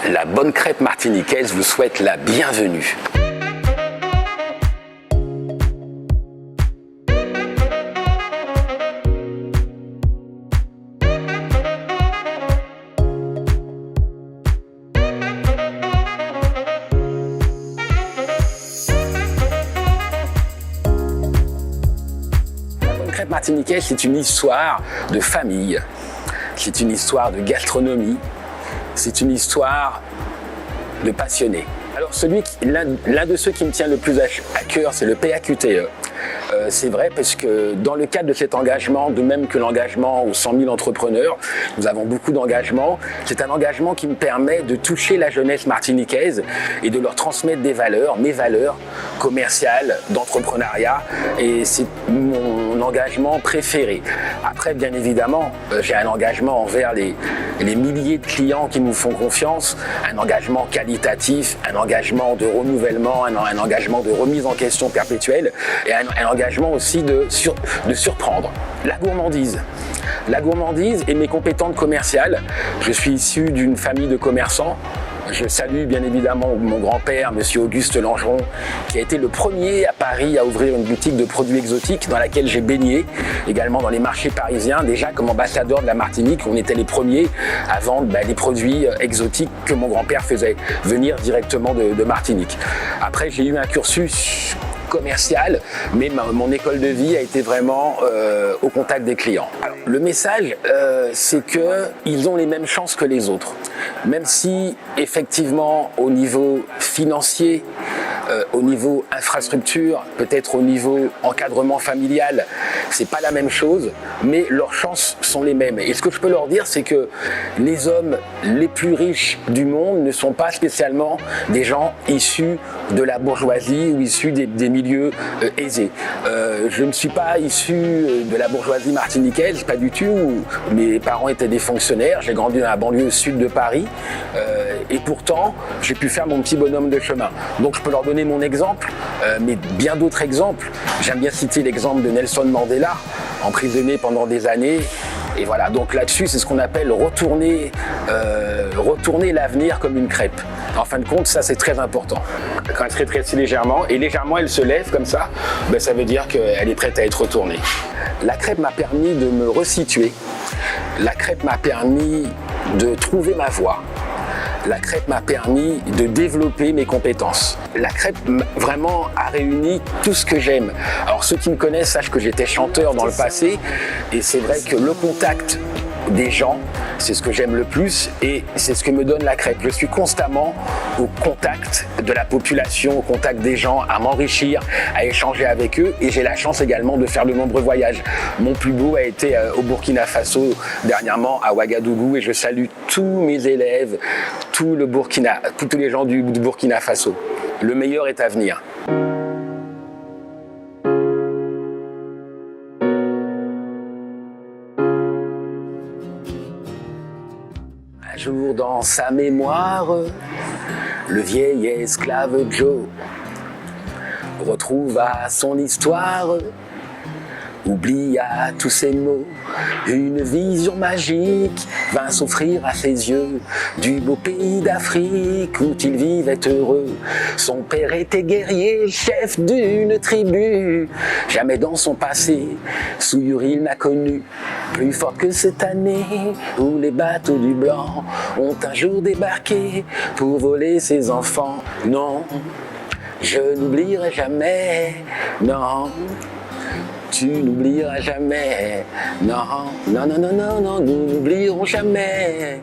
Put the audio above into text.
la bonne crêpe martiniquaise vous souhaite la bienvenue. La bonne crêpe martiniquaise, c'est une histoire de famille, c'est une histoire de gastronomie, c'est une histoire de passionnés. Alors l'un de ceux qui me tient le plus à cœur, c'est le PAQTE. C'est vrai parce que dans le cadre de cet engagement, de même que l'engagement aux 100 000 entrepreneurs, nous avons beaucoup d'engagements. C'est un engagement qui me permet de toucher la jeunesse martiniquaise et de leur transmettre des valeurs, mes valeurs commerciales, d'entrepreneuriat, et c'est mon engagement préféré. Après, bien évidemment, j'ai un engagement envers les milliers de clients qui nous font confiance, un engagement qualitatif, un engagement de renouvellement, un engagement de remise en question perpétuelle et un engagement aussi de surprendre. La gourmandise. La gourmandise et mes compétences commerciales. Je suis issu d'une famille de commerçants. Je salue bien évidemment mon grand-père, monsieur Auguste Langeron, qui a été le premier à Paris à ouvrir une boutique de produits exotiques dans laquelle j'ai baigné, également dans les marchés parisiens. Déjà comme ambassadeur de la Martinique, on était les premiers à vendre les produits exotiques que mon grand-père faisait venir directement de Martinique. Après, j'ai eu un cursus commercial, mais mon école de vie a été vraiment au contact des clients. Alors, le message, c'est qu'ils ont les mêmes chances que les autres. Même si, effectivement, au niveau financier, au niveau infrastructure, peut-être au niveau encadrement familial, c'est pas la même chose, mais leurs chances sont les mêmes. Et ce que je peux leur dire, c'est que les hommes les plus riches du monde ne sont pas spécialement des gens issus de la bourgeoisie ou issus des milieux aisés. Je ne suis pas issu de la bourgeoisie martiniquaise, pas du tout. Mes parents étaient des fonctionnaires, j'ai grandi dans la banlieue sud de Paris, et pourtant, j'ai pu faire mon petit bonhomme de chemin. Donc je peux leur donner mon exemple, mais bien d'autres exemples. J'aime bien citer l'exemple de Nelson Mandela, emprisonné pendant des années. Et voilà, donc là-dessus, c'est ce qu'on appelle retourner l'avenir comme une crêpe. En fin de compte, ça c'est très important. Quand elle se rétrécit légèrement, et légèrement elle se lève comme ça, ça veut dire qu'elle est prête à être retournée. La crêpe m'a permis de me resituer. La crêpe m'a permis de trouver ma voie. La crêpe m'a permis de développer mes compétences. La crêpe vraiment a réuni tout ce que j'aime. Alors ceux qui me connaissent sachent que j'étais chanteur dans le passé, et c'est vrai que le contact des gens, c'est ce que j'aime le plus et c'est ce que me donne la crêpe. Je suis constamment au contact de la population, au contact des gens, à m'enrichir, à échanger avec eux, et j'ai la chance également de faire de nombreux voyages. Mon plus beau a été au Burkina Faso dernièrement, à Ouagadougou, et je salue tous mes élèves, tous les gens du Burkina Faso. Le meilleur est à venir. Un jour dans sa mémoire, le vieil esclave Joe retrouva son histoire, oublia tous ses mots, une vision magique vint s'offrir à ses yeux du beau pays d'Afrique où il vivait heureux. Son père était guerrier, chef d'une tribu, jamais dans son passé souillure il n'a connu. Plus forte que cette année où les bateaux du blanc ont un jour débarqué pour voler ses enfants. Non, je n'oublierai jamais, non. Tu n'oublieras jamais, non, non, non, non, non, non, nous n'oublierons jamais.